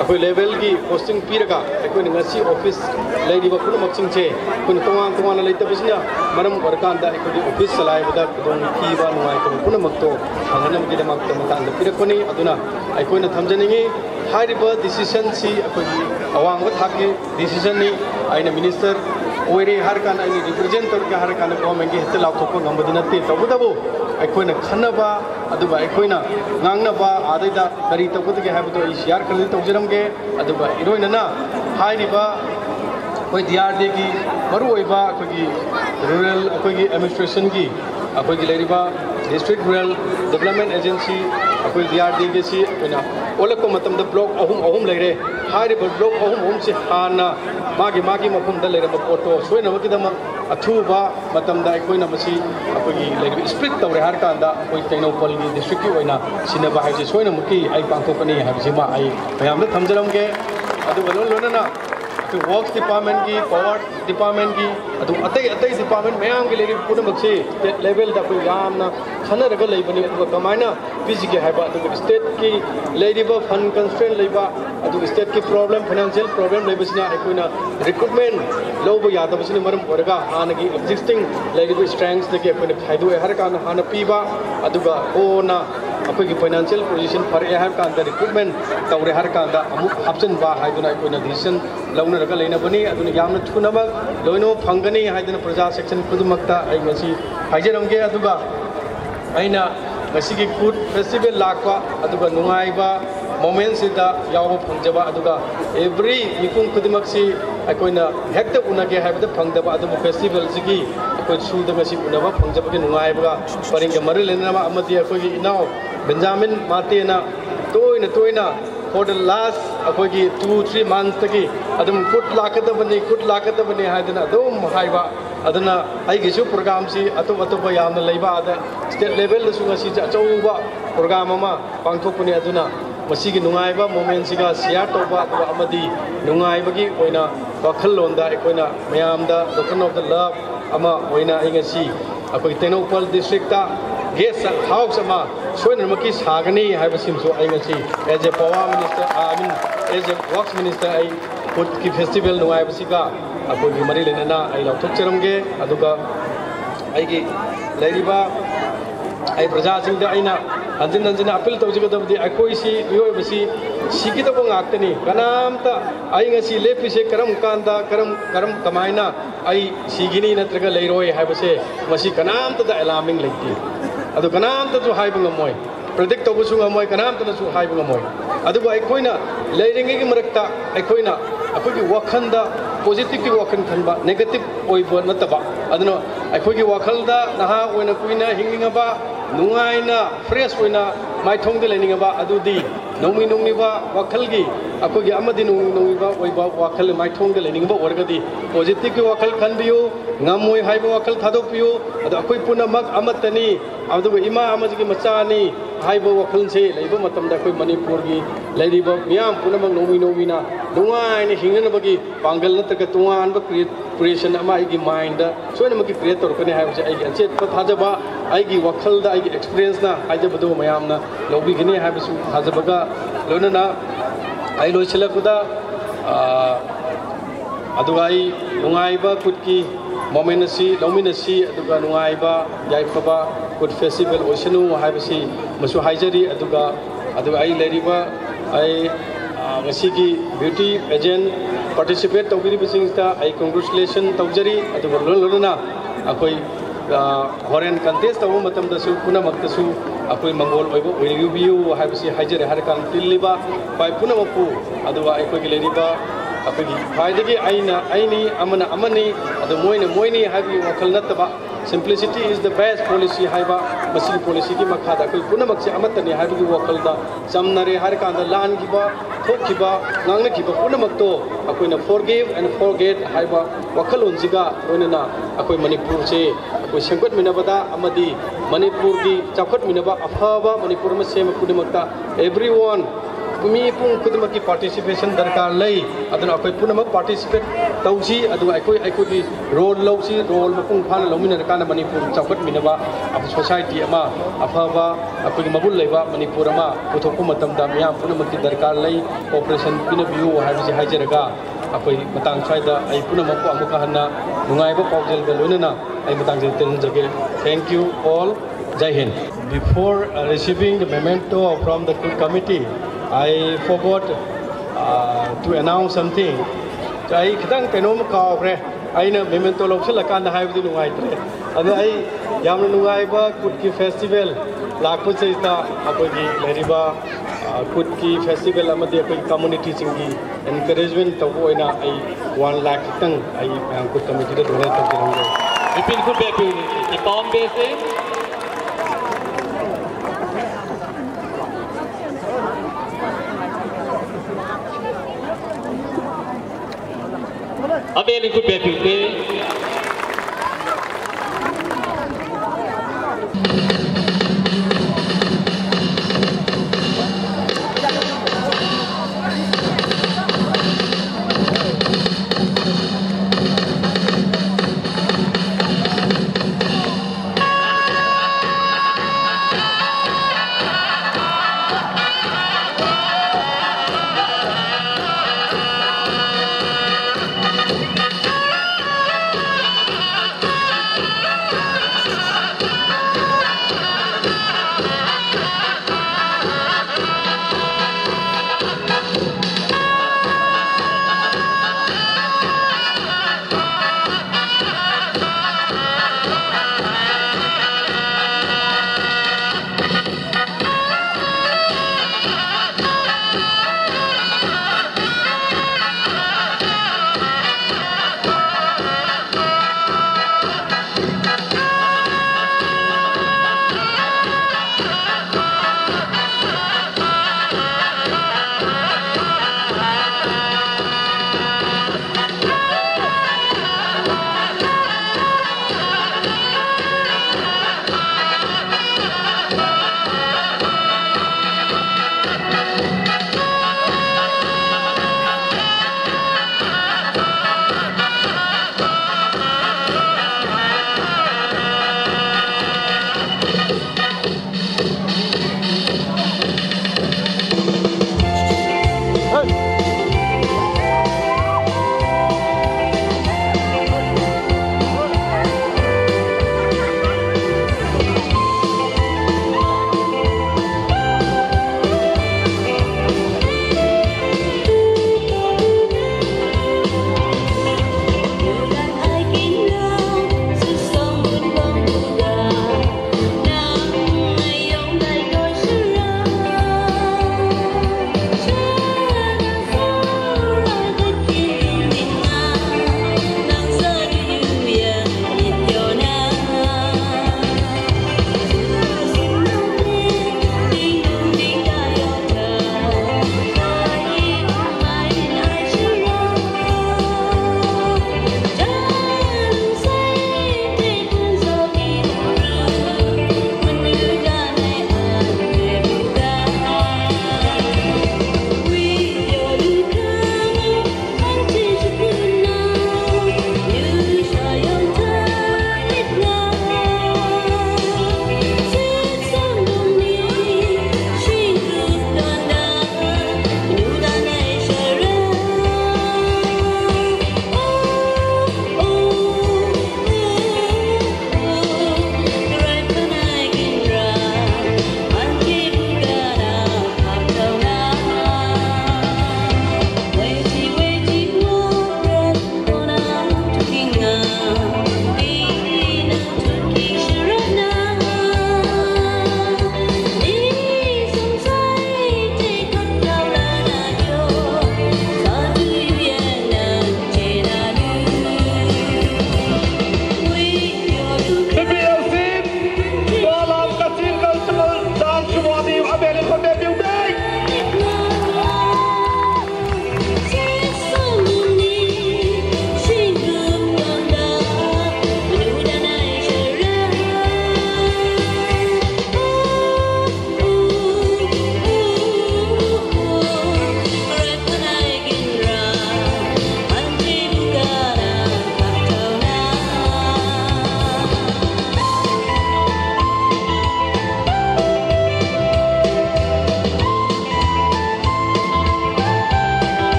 अखोई level की posting पीरगा अखोई ngasi office lady ब पुनमक सिंचे कुन तोंगान तोंगान लेतबसिना मरम वरकांदा अखोई office सलाय बदा दोंग कीबा नुवाय को पुनमक तो हंगनम की दमक तमतान पिरकोनी अदुना अखोई न थमजनिंगी हारिब डिसीजन सी अखोई अवांग थाकी डिसीजन नि आइना मिनिस्टर ओरे हर कान आइनी रिप्रेजेंट कर हर कान गवर्नमेंट की हेत लाउथोप ngambadi natte तबुदबो अखोइना खनबा अदुबा अखोइना ngangnaba आदैदा करी तबुदगे हाबदो शेयर कर तौजरमगे अदुबा इरोइनना हाइरिबा कोई DRD की मरुओइबा अखोगी रूरल अखोगी एडमिनिस्ट्रेशन की अखोगी लेरिबा डिस्ट्रिक्ट रूरल डेवलपमेंट एजेंसी अखोई DRD के सी ओइना ओलको मतम द ब्लॉक अहुम लेरे हाइरिबा ब्लॉक अहुम से हाना मागी मफम द लेरब पोटो सोइनबकिदम अथुबा मतम द अखोइना मसी अखोगी लेरिबा स्प्लिट तौरे हर कांदा अखोई टेक्नोपॉल की डिस्ट्रिक्ट की ओइना सिनबा हाइसे सोइनमुकी आई पांथोकनी हाबिसिमा आई भयाम थमजरमगे अदु लोनना वर्क्स डिपार्टमेंट की पावर डिपार्टमेंट की अतई डिपार्टमेंट मैम के लिए पुनमक्सी स्टेट लेवल दा कोई यामना खनरग लेबनी कमायना पिजिके हाइबा स्टेट की लेरिबा फंड कंस्ट्रेंट लेबा स्टेट की प्रॉब्लम फाइनेंशियल प्रॉब्लम लेबसिना अखोइना रिक्रूटमेंट लोब यादबसिना मरम ओरगा हानगी एग्जिस्टिंग लेरिबा स्ट्रेंथ्स दके अखोइना खाइदो हर कान हाना पीबा अदुगा ओना अखोइगी फाइनेंशियल पोजीशन फरे हर कान दा रिक्रूटमेंट तौरे हर कान दा अमुक ऑप्शन बा हाइदुना अखोइना डिसीजन लौनरगा लेनबनी अदुना यामना थुनमक लोइनो फंगनी हाइदुना प्रजा सेक्शन खुदमक्ता आई मसी हाइजरमगे अदुगा आइना मसीगी फूड फेस्टिवल लाकवा अदुगा नुंगाइबा मोमेंट सिदा याव फंगजबा अदुगा एवरी मिपुं खुदमक्सी अखोइना हेक्ट उनगे हाइबदा फंगदबा अदुबा फेस्टिवल सिगी अखोइ सुदा मसी उनबा फंगजबगे नुंगाइबा परिंगे मरि लेनमा अमदि अखोइगी इनाव बेंजामिन मातेना तोइना for the last अखोइगी 2-3 months तकी अदुम कुट लाकतबनी हाइदना अदुम हाइबा अदुना आइगिसु प्रोग्राम सी अतोप यामना लेबा अदा स्टेट लेवल दसु ngasi अचौबा प्रोग्राम अमा पांथोकपुनी अदुना मसीगी नुंगाइबा मोमेंट सिगा शेयर तोबा अमदी नुंगाइबगी ओइना वखल लोंदा अखोइना मयामदा टोकन ऑफ द लव अमा ओइना आइगसी अखोइ टेक्नोपॉल डिस्ट्रिक्ट ता गेस्ट हाउस अमा सोइनमकी सागनी हाइबसिमसु आइगसी as a power minister as a works minister आई फूड की फेस्टिवल नुंगाइबसिगा अखोइगी मरि लेनना आई लौथोकचरमगे अदुगा आइगी लेरिबा आई प्रजासिंगदा आइना हंजिन अपील तौजगदबदी अखोइसी मियोइबसी सिगिदब गाक्तनी कनामता आई ngasi लेपिसे करम कांदा करम कमाइना आई सिगिनी नत्रगा लेरोय हाइबसे मसी कनामता दा अलार्मिंग लेती अदु कनामता जो हाइब ngमोय प्रेडिक्ट तौबसु ngमोय कनामता जो हाइब ngमोय अदु अखोइना लेरिंगे की मरक्ता अखोइना अखोइगी वखंदा पॉजिटिव की वखन खनबा नेगेटिव ओइबो नतबा अदनो अखोइगी वखलदा नहा ओइना कुइना हिंगिंगबा नुंगाइना फ्रेश ओइना माइथोंग लेनिंगबा अदुदी नोंगनिबा वखलगी अखोइगी अमदी नोंगनिबा ओइबा वखल माइथोंग लेनिंगबा ओरगदी पॉजिटिव की वखल खनबियो ngमोय हाइबो वखल थादोपियो अदु अखोइ पुनमक अमतनी अदु इमा अमजिगी मचानी हाइबो वखल से लेबो मतमदा अखोइ मणिपुर की लेरिबो मियाम पुनमक नोंगिना नुंगाइना हिंगनबगी पांगल नतक तुआन क्रिएशन अमा आइगी माइंड सोइनमकी क्रिएट तोरकने हाइबसे आइगी अचेत थाजबा आइगी वखलदा आइगी एक्सपीरियंस ना हाइजबदो मयामना लौबिगनी हाइबसु थाजबगा लोनना आई लोइसलकुदा अदुगा आई नुंगाइबा कुटकी मोमेंटसी लौमिनसी अदुगा नुंगाइबा याइफबा कुट फेस्टिवल ओसनु हाइबसी मसु हाइजरी अदुगा आई लेरिबा आई ngasi ब्यूटी एजेंट पार्टिसिपेट तौबिरिबसिंगता आई कांग्रेचुलेशन तौजरी अदुगा लोनना अखोइ होरेन कंटेस्ट तब मतमदसु पुनमक्तसु अखोइ मंगोल ओइबो ओइरिबियु हाइबसी हाइजरे हरकान तिल्लिबा बाय पुनमकु अदुगा अखोइ लेरिबा अखोइ फाइदगी आइनी अमनी अदु Moini Hibi वखल नतबा simplicity is the best policy haiba masi policy ki makhada koi punamak se amatani haibi wakalda samnare har kanda lan giba thokkiba ngangna giba punamak to akoina forgive and forget haiba wakal unjiga oinana akoi manipur se akoi sengkot minabada amadi manipur gi chakot minaba afaba manipur ma sema punamakta everyone mi pung kudumaki participation darkar lai aduna akoi punamak participate तौसी अखोई role लौसी role मपुंग फाना लौमिनरकान Manipur चौखटमिनबा society अमा अफबा अखोई मगुल लेबा मणिपुर अमा पुथोकपा मतमदा मियाम पुनमकी दरकार लई operation पिनबियु हाइबसे हाइजरगा अखोई मतंग स्वाइदा आई पुनमको अमुका हन्ना नुंगाइबा पाउजेल ग लोइनना आई मतंग जे तेनजगे थैंक यू ऑल जय Hind before receiving the memento from the committee I forgot to announce something I खितंग कइनोम कावरे आइना मेमेंटो लौसलकान हाइबदि नुंगाइत्रे अदो आई यामन नुंगाइबा कुटकी फेस्टिवल लाखपसेता अकोगी लेरिबा कुटकी फेस्टिवल अमदि अकोई कम्युनिटी सिंगी एनकरेजमेंट तबोइना आई 1 लाख खितंग आई कुट कमिटी दे डोनेट तकिरंगे विपिन कुट बेपि इपाम बेसे अबे ने कुछ बैठी थे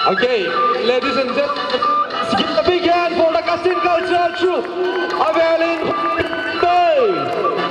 Okay, ladies and gentlemen, let's give a big hand for the Kasin Cultural Troupe of Ellen Bay.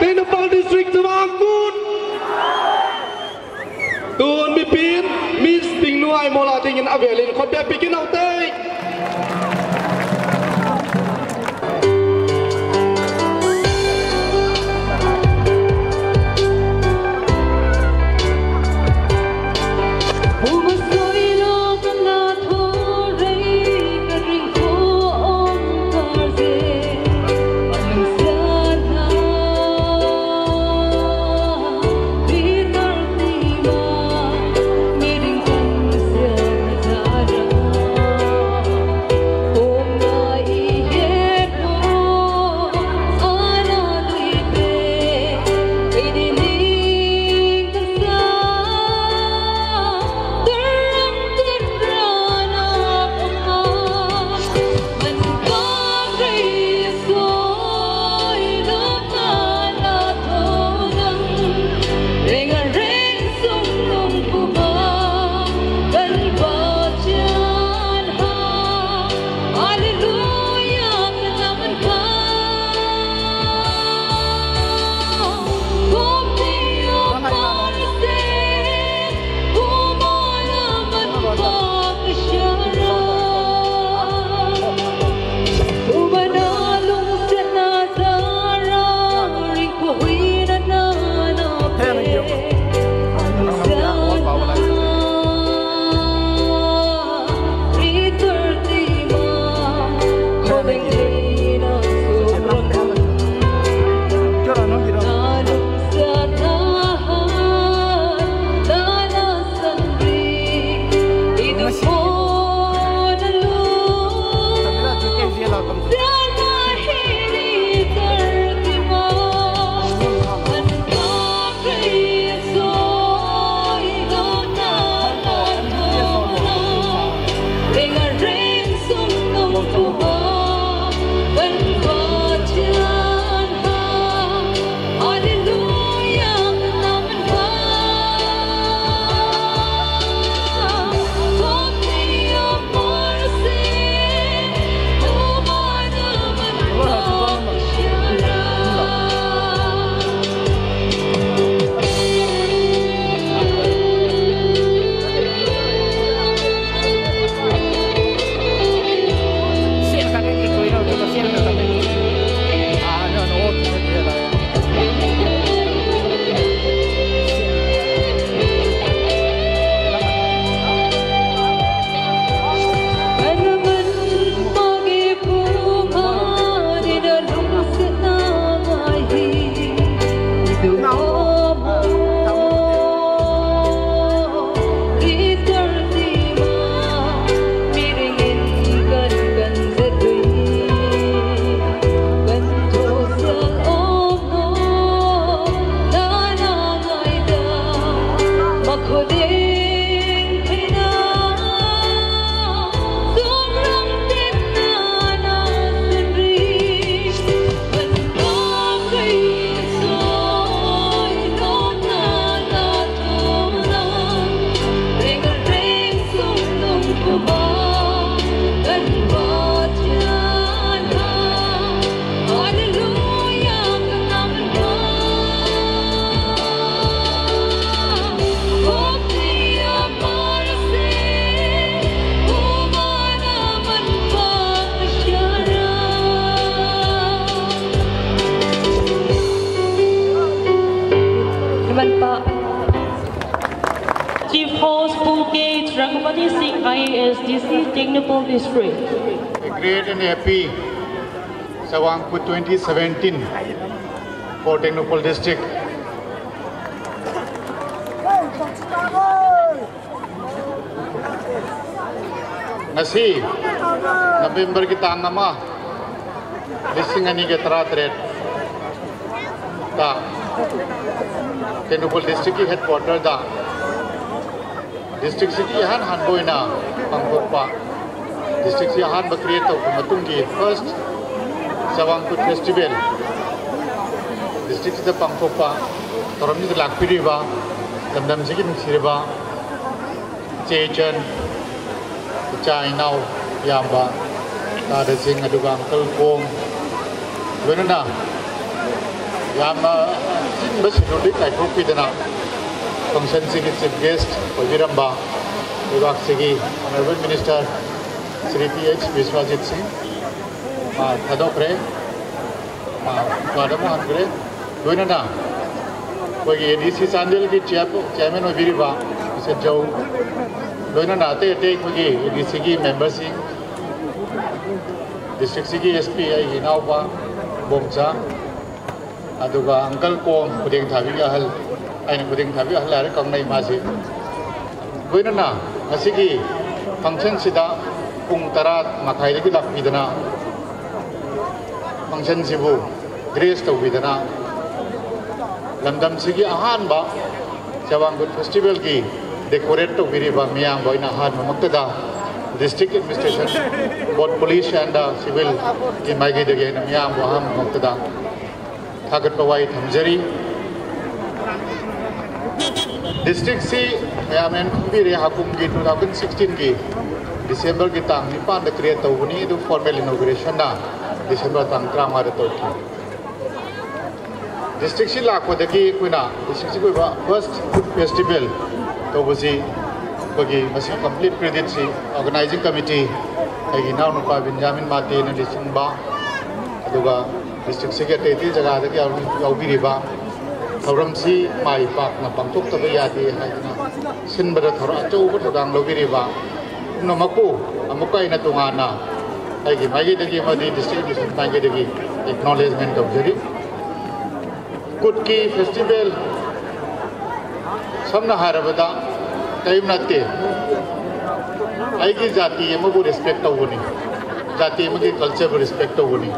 Tenapal District Temanggung. Tuan Mipin, Miss Ting Nuai Mola Tingin Avelin, Kau biar bikin autai. Meeting Chief Host Phuket Rangpati Singh ISDC Technical District. A great and happy Sawangput 2017 for Technopol District. Ngasi November kita nama listing ani ke terat ta Technopol District headquarter da District City han boina pangkokpa District City han create to matungi first Sawangput Festival District City pangkokpa toromni lakpiriba damdam sigi siriba chechen chai now yamba ada sing aduga uncle kong wenana yama bas nodik ai kopi dana function sigi chief guest Viramba Vibhag Sigi Honorable Minister Sri P.H. Biswajit Singh Thadokre Kadam Hankre Doinana Kogi ADC Sandil ki chairman of Viriba Mr. Joe Doinana Ate Kogi ADC ki member Singh District Sigi SP Hinaupa Bomcha Aduga Uncle Kong Puding Thaviga Hal Aina Puding Thaviga Hal Kangnai Masi Doinana Asigi function sida Pung Tarat Makai lagi lak bidana function sibu grace to bidana Lamdam sigi ahan ba Sawangput Festival ki decorate to biriba miyang boina ahan mamaktada district administration both police and civil ki maigi dege na miyang bo ham mamaktada thagat pawai thamjari district si mayamen kumbiri hakum ki 2016 ki December ki tang nipan da create to ni do formal inauguration na December tang trama da to district si lakwa dagi kuina district si ko ba first festival to busi bagi masih complete credit si organizing committee ai ginau no pa Benjamin Mate na lising ba aduga district secretary jaga da yau biri ba thoram si mai pak na pangtok ta ya di hai na sin bara thora chau ba dang lo biri ba no maku amukai na tungana ai gi mai dagi ma di district di santai dagi acknowledgement of jari good ki festival samna harabada time natte ai gi jati emagu respect awuni jati emagu culture bu respect awuni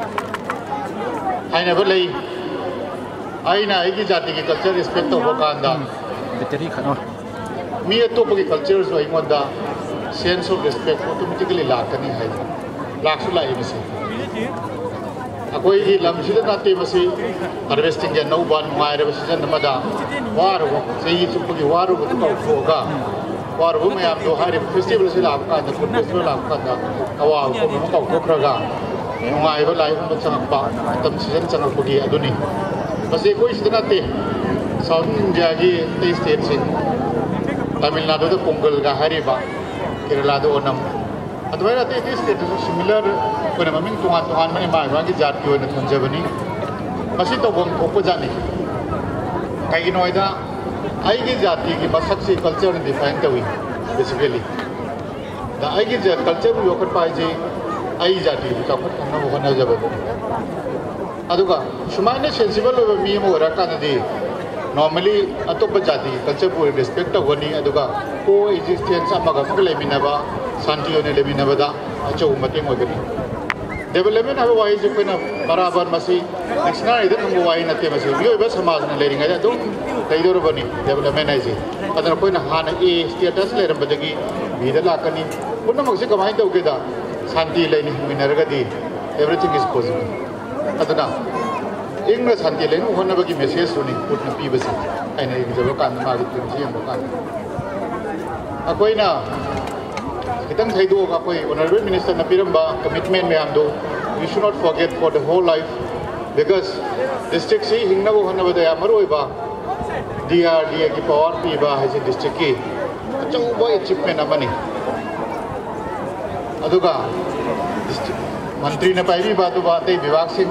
aina balai aina ai gi jati ki culture respect awu kanda battery khano mi to bu ki culture so ingonda sense of respect automatically lakani hai laksu lai masi akoi gi lamsida natte masi harvesting ya no ban mai re season namada waru sei chupu gi waru bu to hoga waru bu me am do hari festival se la ka da festival la ka da awa ko mo ka ko kraga ngai ba lai bu chang pa tam season chang bu gi aduni masi koi sida natte south india gi te state sin Tamil Nadu da Pongal ga hari ba Kerala do onam adwara te this state similar ko na maming tungan mani ma rangi jat ki na thonjabani masi to bom ko jani kai noida ai gi jati ki masak si culture define tawi basically da ai gi jat culture yo kan pai je ai jati ka pat kan mo hona jabe aduga shumane sensible over mi mo rakana di normally atop jati culture ko respect woni aduga ko existence amaga magle minaba santi one le minaba da acho mating ogani development have wise ko na barabar masi national idan ngo wai na te masi yo ba samaj na le ringa do taidor bani development ai ji adana ko na hana e status le ram badagi bidala kani punna magsi kamai to ke da santi le ni minaraga di everything is possible adana ingna santi le no honna bagi message suni putna pi basi ai na jabo kan ma gi tin ji mo kan akoi na kitang thaido ka koi honorable minister na piramba commitment me amdo we should not forget for the whole life because district si hingna bo hanna bada maroi ba DRDA ki power pi ba hai district ki achau boy achievement amani aduga मंत्री ने पहली बात है विभाग से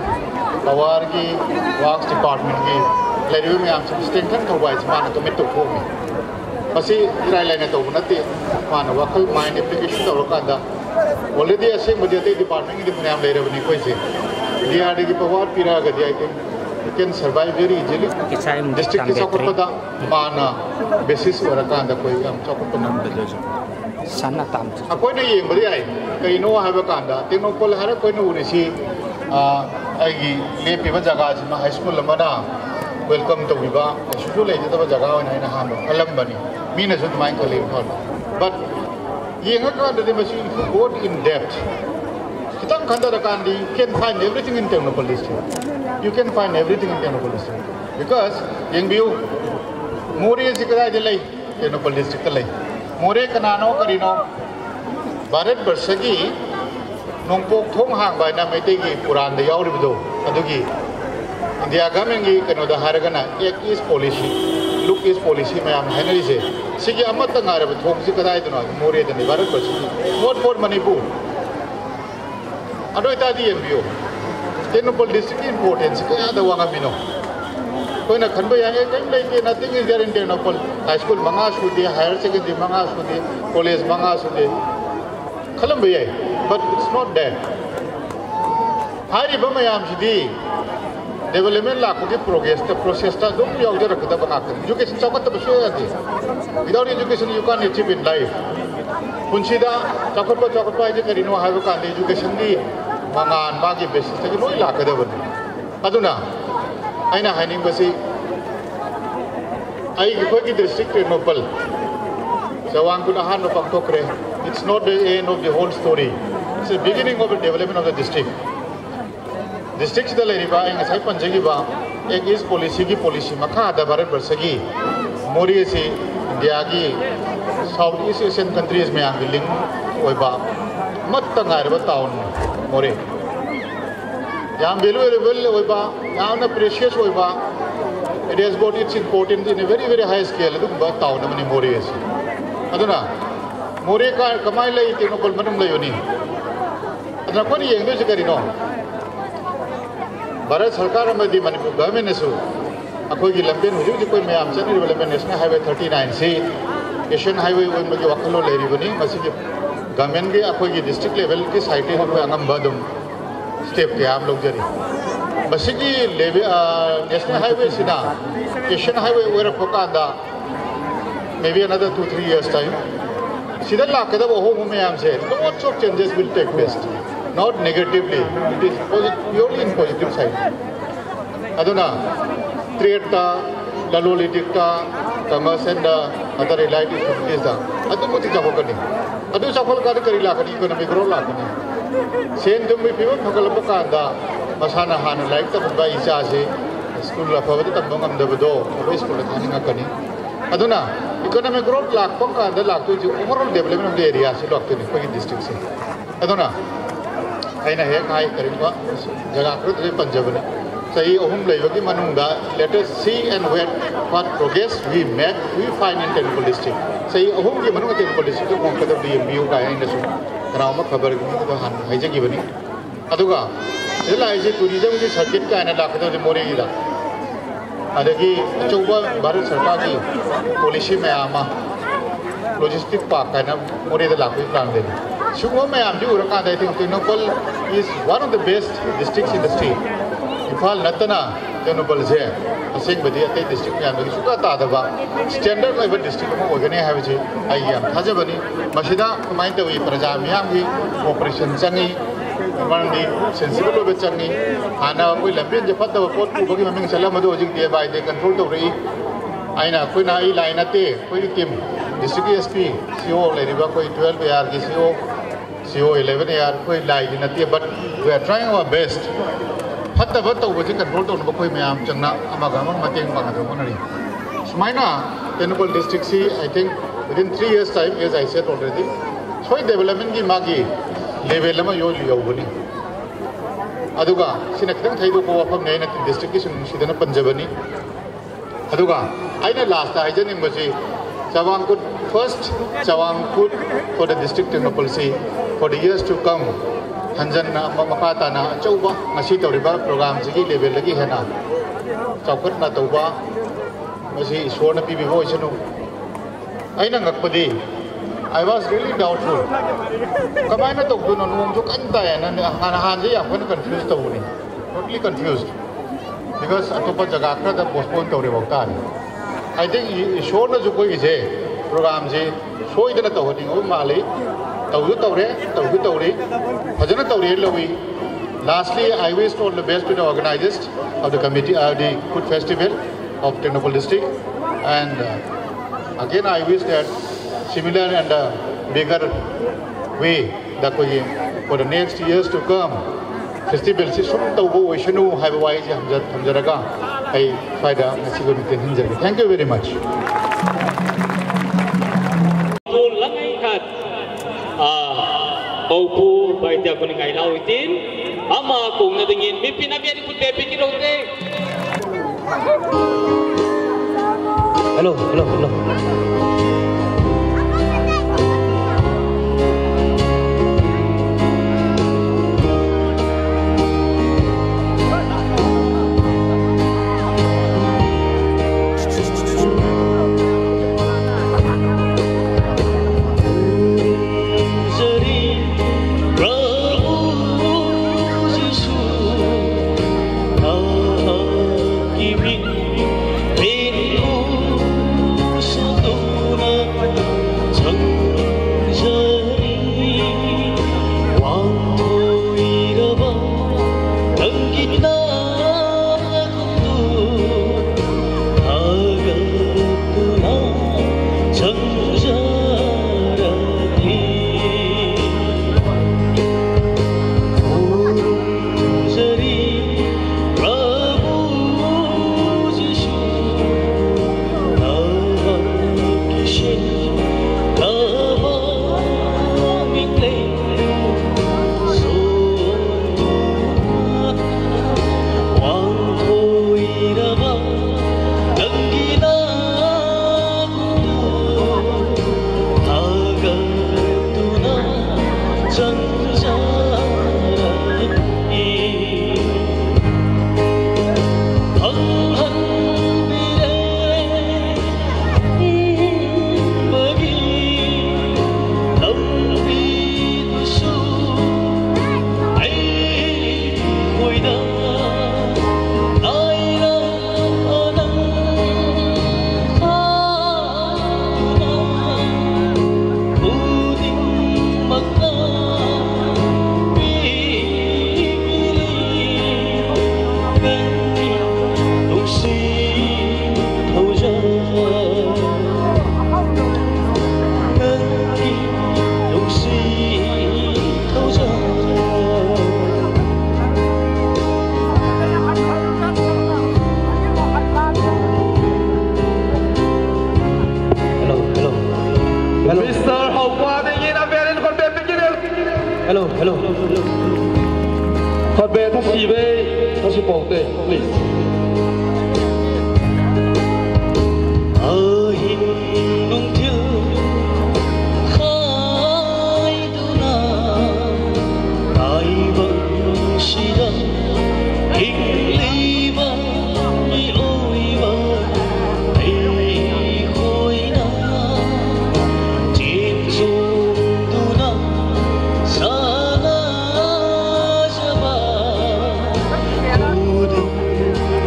पवार की works department की लेरियो में आम स्ट्रेंथन करवा है मान कमिट तो हो मसी इराय लाइन तो बनते मान वकल माइंड एप्लीकेशन तो रखा ऑलरेडी ऐसे मुझे डिपार्टमेंट की डिफरेंट ले रहे बनी कोई से DRDA की पवार पिरा गया है can survive very easily district की सपोर्ट पता मान बेसिस रखा कोई हम सपोर्ट पता sana tam कोई नहीं ये बढ़िया है कहीं नो है बकांडा तीनों को लहर कोई नो उन्हें आएगी ले पीवा जगह जिसमें हाई स्कूल लंबा वेलकम तो विवाह शुरू ले जाता जगह है ना हम अलग बनी मीन ऐसे माइंड को ले उठाना बट ये है क्या day machine go in depth kita Khanda रकांडी can find everything in Technopol district you can find everything in Technopol district because yang biu Muri sikada jelai Technopol district le मोरे कनानो करीनो भारत वर्ष की नोंपोक थोंग Hong बायना मैते की पुरान दे यावरिबदो अदुगी India government की कनोदा हारगना एक east policy look इस policy में हम हैनरी से सिगी अमत तंगारे थोंग से कदाय दनो मोरे दने भारत वर्ष की नॉट फॉर मणिपुर अदो इतादी एमबीओ टेक्नोपॉल डिस्ट्रिक्ट इंपोर्टेंस क्या दवांगा मिनो कोई ना खंबे आए कहीं लेके nothing is there in Tengnoupal high school मंगा सुदे हायर सेकेंडरी मंगा सुदे कॉलेज मंगा सुदे खलम भी है बट इट्स नॉट दैट हारी बमयाम सिदी डेवलपमेंट लाखों की प्रोसेस ता दुम यावदे रखदा बकाक एजुकेशन चौकत बसो यादी without education you can achieve in life पुंसीदा चौकत है करिनो हाइव का एजुकेशन दी मंगान बागी बेसिस तक लोई लाकदबनी अदुना आइना हाइनिंग बसी आई की डिस्ट्रिक्ट टेक्नोपॉल जवान को नहान नो पंगथोकरे it's not the end of the whole story it's the beginning of the development of the district the लेरिबा इंगसाई पंजगिबा एक इस पॉलिसी की पॉलिसी मखा द भारत वर्ष की मोरी से इंडिया की साउथ ईस्ट एशियन कंट्रीज में आगे लिंक होइबा मत तंगारबा टाउन मोरे याम valuable होइबा याम ना precious होइबा it has got its importance in a very high scale अदुम बा टाउन मनी मोरे से अदुना मोरे का कमाई ले टेक्नोपॉल मनम ले योनी अदना कोनी येंगदो से करिनो भारत सरकार अमदी मणिपुर गवर्नमेंट ने सु अखोई की लंबेन हुजु जी कोई मैम चनी डेवलपमेंट नेशनल हाईवे 39 से एशियन हाईवे वन मगी वखलो लेरी बनी मसी के गवर्नमेंट के अखोई की डिस्ट्रिक्ट लेवल के साइटे हो अंगम बदम स्टेप के हम लोग जरी बस की नेशनल हाईवे सिना एशियन हाईवे वेर फोकांदा may be another 2-3 years time सीधा लाकदा वो हो मैम से lots of changes will take place not negatively it is purely in positive side aduna trade ta lalolytic ta commerce and other related activities da adu muti jabokani adu safal ka kari lakani economic growth lakani sen dum bi piwa phakal pakanda masana han like ta ba isa se school la phawada tam ngam da bodo ba school la thani ngakani aduna economic growth lak pakanda lak tu overall development of the area se lokte ni ko district se aduna aina he kai karimba jaga kru panjabani सही अहम लेवगी मनुंगा let us see and what progress we make we find in Technopol district सही अहम की मनुंगा Technopol district को कौन कदम दिए बीयू का है इनसे राम खबर की तो हन है जगह बनी अदुगा इधर ऐसे टूरिज्म की सर्किट का है ना लाखों से मोरे की दा अदगी चौबा भारत सरकार की पॉलिसी में आमा लॉजिस्टिक पार्क है ना मोरे इधर लाखों प्लान दे शुरू में आम जो रखा था Technopol is one of the best districts in the state Imphal नतना Technopol से असिंग बदी अते डिस्ट्रिक्ट में आने सुका तादबा स्टैंडर्ड लेवल डिस्ट्रिक्ट में वगैरह है वजह आई हम थाजा बनी मशीदा कमाइन तो ये प्रजा मियाम की ऑपरेशन चंगी मंडी सेंसिबल हो बचंगी आना कोई लंबे जफत दबा पोट को बगी ममिंग सलाह मदो जिंग दिए बाय दे कंट्रोल तो रही आइना कोई ना ई लाइन आते कोई टीम डिस्ट्रिक्ट एसपी सीओ ले रिबा कोई 12 यार की सीओ 11 यार कोई लाइन नती but we are trying our best हत्ता बत्ता उबजी कंट्रोल तो उनको कोई मैम चंगना अमागा मंग मतेंग पांगा तो कोनरी सुमाइना Technopol district सी I think within 3 years time as I said already सोई डेवलपमेंट की मागी लेवल में यो लियो बनी अदुगा सिना खिदंग थाइदो को वाफम नै न डिस्ट्रिक्ट की सिदना पंजाबनी अदुगा आइना लास्ट आइजनिंग बसी Cawangkut first Cawangkut for the district technopol for the years to come hanjan na makata na chauba ngasi tawriba program sigi level lagi hena chawkat na tawba masi issue na pibi ho isanu aina ngakpadi I was really doubtful kamai na tawdu no nung juk anta ya na han ji yam kan confused tawni totally confused because atopa jaga kra da postpone tawre bawta I think show na jo koi je program je show idana tawni o mali tawdu tawre hajana tawre lowi lastly I wish all the best to the organizers of the committee the food festival of Technopol district and again I wish that similar and bigger way that for the next years to come festival si sum tawbo oishanu haiba wai je hamjaraga ai faida ngasigo mitin hinjari thank you very much langai khat opu bai ta kun ngai lau tin ama kung na dingin mi pinabian ku te pikirote hello Hello. Hot bear, please.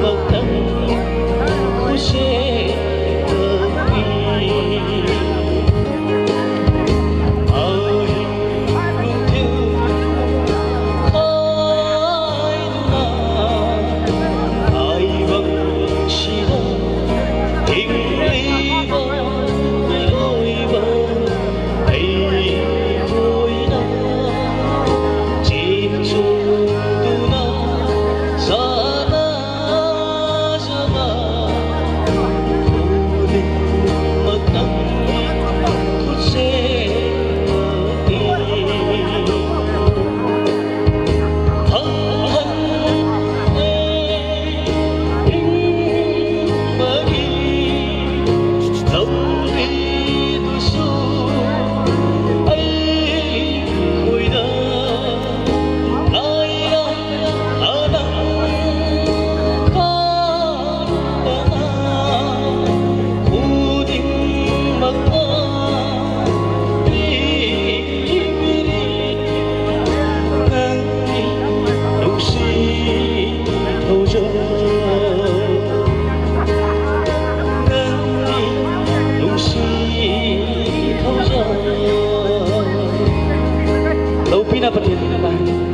Welcome. Pina Patil